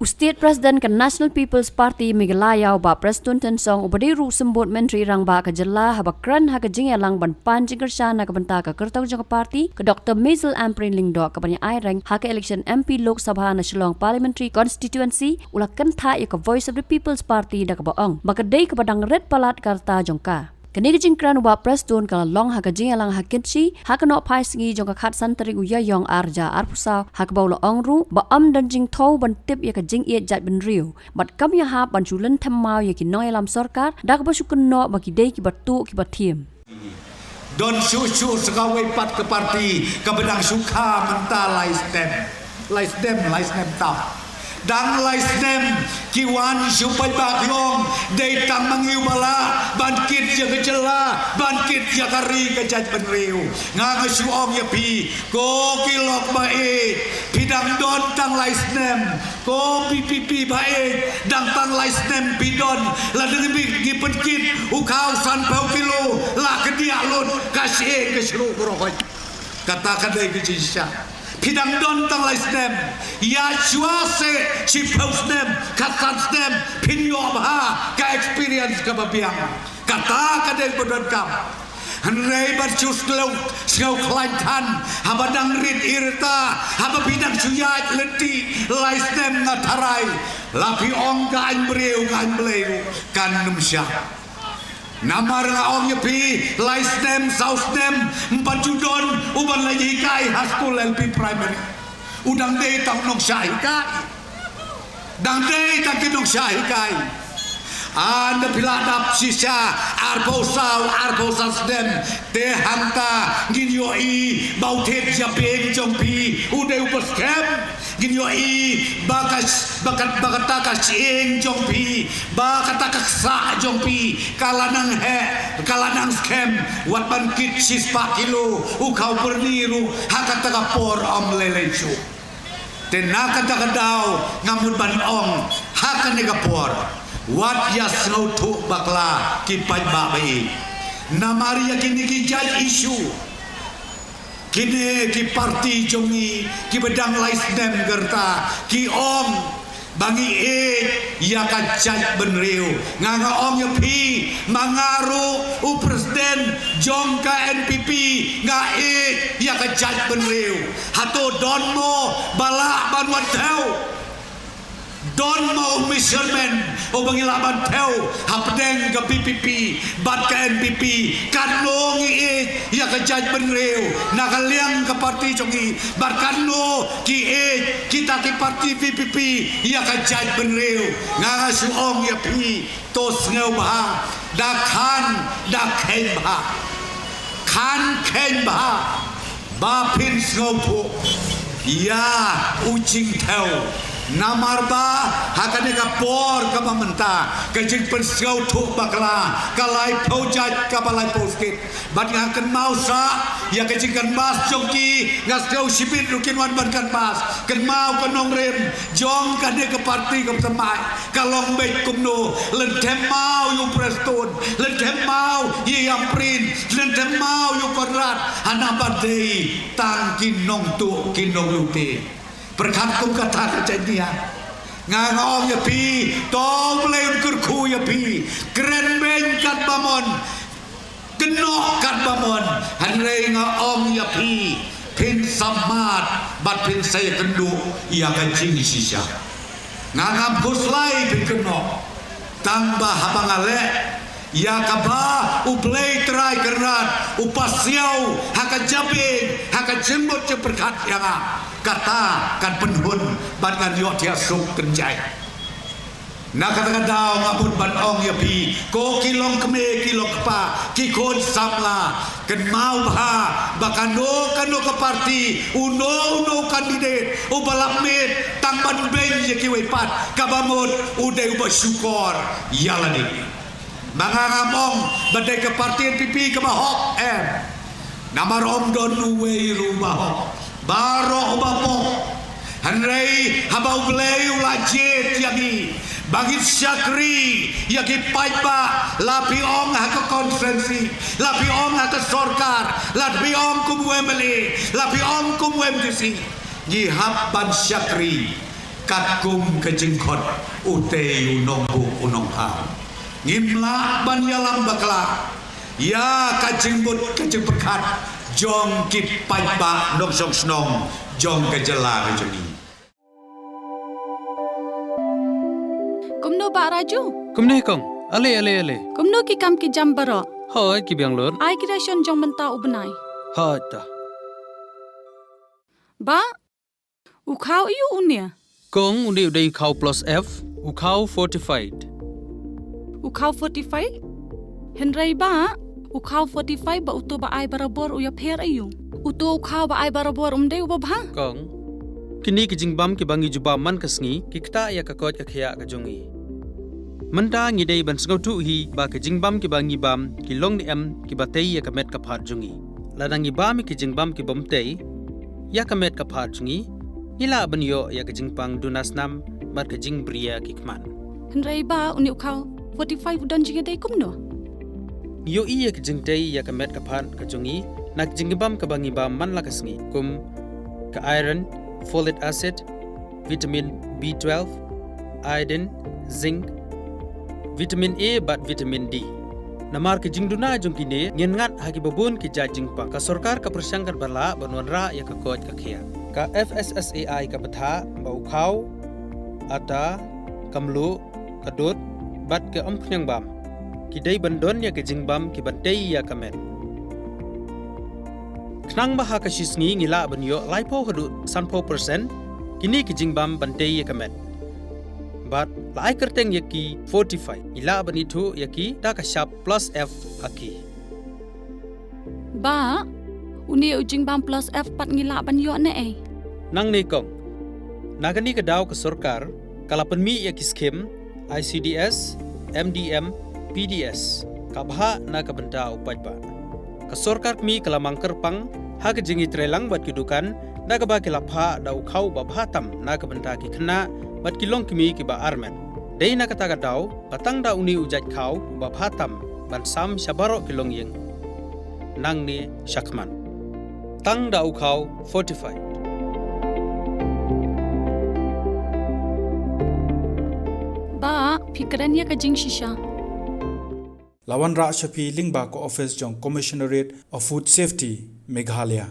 State President ke National People's Party Meghalaya ba Preston Tensong ubadiru sembut menteri rang ba kejela habakran ha kejingelang ban panjingersana ke benta ke kertau jang parti ke Dr. Maisel Amprin Lingdo ke banyak airang ha ke election MP Lok Sabha na Shillong Parliamentary Constituency ula kentha ya ke Voice of the People's Party da ke baong makadai ke badang red palat karta jongka. Kini kejingkran ubah Preston kalau long ha kejingelang ha kitchi ha kenok pai sengi jong kat santri uya yong arja arpusau ha kebau ongru ba dan jing thau ban tip ya kejing ia jat ben riu bat kam ya ha ban chulen thamau ya ki noi lam sarkar dak ba sukenno ba ki dei ki batu ki bathiem Don susu segawai pat ke parti ke bedang suka mentah lai stem tau dan lai stem kiwan supaya bagyong day tang mangiu bala bangkit ya kecela bangkit ya kari kejat penriu nganga suong ya pi ko kilok bae pidang don tang lai stem ko pipipi bae dang tang lai stem bidon la dengan gi penkit ukau san pau kilo la kedia lun kasih ke seluruh rokok katakan dari kecisa pidang don tang lai stem ya cuase si pau stem katan stem pinyo bah ka experience ka babiang katakan dari bodon kam Henry bercus lau sengau kelantan habadang rit irta haba bidang suyat leti lai stem ngatarai lapi ong kain beriu kain beleu kan numsya Namar ngaong yepi, laisnem, sausnem, empat judon, uban lagi kai haskul LP primary. Udang dei tang nong syahikai, dang dei tang kinong syahikai. Anda piladap sisa arposal stem te hanta ginyoi bau tet japeng jongpi udah upos kem ginyoi bakat takas eng jongpi bakat takas sa jongpi kalanang skem wat bangkit sis pak kilo ukau berniru hakat takapor om lelencu tenakan takadau ngamun ban ong hakan negapor Wat ya snow tu bakla kipai babai. Namari ya kini ki judge issue. Kini ki parti jongi ki bedang lais dem gerta ki om bangi ya kacaj benriu nganga om ya pi mangaru u presiden jong ka NPP nga ya kacaj benriu hato donmo bala banwat tau Don mau measurement o bangilaban teu hapdeng ke PPP bat ke NPP kanong ya ke judge benreu nakaliang ke parti jongi bat kano ki kita ki parti PPP ya ke judge benreu nganga suong ya pi tos ngeu bah dakhan dakhen bah kan ken bah bapin ngeu tu ya ucing teu Namarba hakane kapor kamamenta kajing pensau thuk bakla kalai projat kabalai posket bat ngakan mausa ya kajing kan mas jongki ngasau sipit rukin wan ban kan mas kan mau kanong rem jong kane ke parti kam semai kalong bet kumno lentem mau yu Preston lentem mau ye Amprin lentem mau yu Konrad hanabadei tang kinong tu kinong lute Perkantum kata kejadian ngangong ya pi tong leun kurku ya pi keren bengkat bamon genok kat bamon hanrei ngong ya pi pin samat bat pin saya kendu ia kancing sisa ngangam kuslai pin genok tambah habang alek ya kaba uplay try kerat upasiau haka jabing haka jembut ceperkat yang kata kan penhun ban kan yo dia suk kenjai na kata daw ngabut ban ong ya pi ko kilong keme kilong pa ki kon samla ken mau ha bakano kano ke parti uno kandidat u balapmet tang ban ben ye ki wepat kabamut udah ubah syukur yalani mangangamong badai ke parti NPP ke bahok namar om don uwe rumah Baro bapo Henry habau beleu lajet yagi bagi syakri yagi paipa lapi ong haka konferensi lapi ong haka sorkar lapi ong kumwemeli lapi ong kumwemdisi gihap ban syakri กัดกุมกะจิงขดอุเตยอุนองบุอุนองพาวงิมลาบันยาลัมบักลายากะจิงบุดกะจิงประคัดจองกิบไปบะนกชงสนองจองกะจลากะจนี Kumno ba Raju? Kumne kong, ale. Kumno ki kam ki jam baro. Hoi ki biang lor. Ai ki ration jong menta ubnai. Hoi ta. Ba? Ukau iu unia. Kong undi udai ukau plus F, ukau fortified. Ukau 45? Henry ba? Ukau 45 ba uto ba ai barabor uya pher ayu. Uto ukau ba ai barabor umde uba ba? Kong, kini ki jingbam ki bangi juba man kasngi, ki kta ya ka kot ka khya ka jongi. Manta ngi dei ban sngau tu hi ba ki jingbam ki bangi bam ki long ni em ki batei ya ka met ka phat jongi. Ladangi bam ki jingbam ki bom tei ya ka met ka phat jongi. Ila ban yo ya ka jingpang dunas nam mar ka jing bria ki kman. Henry ba uni ukau 45 udan jinga dei kumno. Yo iya ki jingtei ya ka met ka phat ka jongi. Nak jingbam ka bangi bam man la kasngi kum ka iron, folic acid, vitamin B12, iodine, zinc, vitamin A bat vitamin D. Namar ke jingduna jongkine ngengat hagi babun ki jajingpa ka sarkar ka persangkar bala banwanra ya ka kot ka khia. Ka FSSAI ka batha bau khau ata kamlu kadut bat ke ompnyang bam. Ki dei bandon ya ke jingbam ki bantei ya kamet. Knang baha ka shisngi ngila banyo laipo hadu sanpo persen kini ki jingbam bantei ya kamet. But lai kerteng yaki 45 ila banitu yaki da ka sharp plus F aki. Ba? Uni ujing bam plus F pat ngila ban yo ne ai. Nang ne kong nagani ka daw ka sarkar kalapan mi yaki skim ICDS, MDM, PDS ka baha na ka banta upaj ba. Ka sarkar mi kalamang kerpang ha ka jingi trelang bat kidukan da ka ba kilapha daw khau ba bhatam na ka banta ki khna bat kilong kimi ki ba armen. Dei na kata ka daw patang da uni ujat khau ba bhatam ban sam shabaro kilong yeng. Nang ni shakman. Tang da ukhau 45. Ba, pikran ya ka jing shisha. Lawan Ra Shafi Lingba ko Office Jong Commissionerate of Food Safety Meghalaya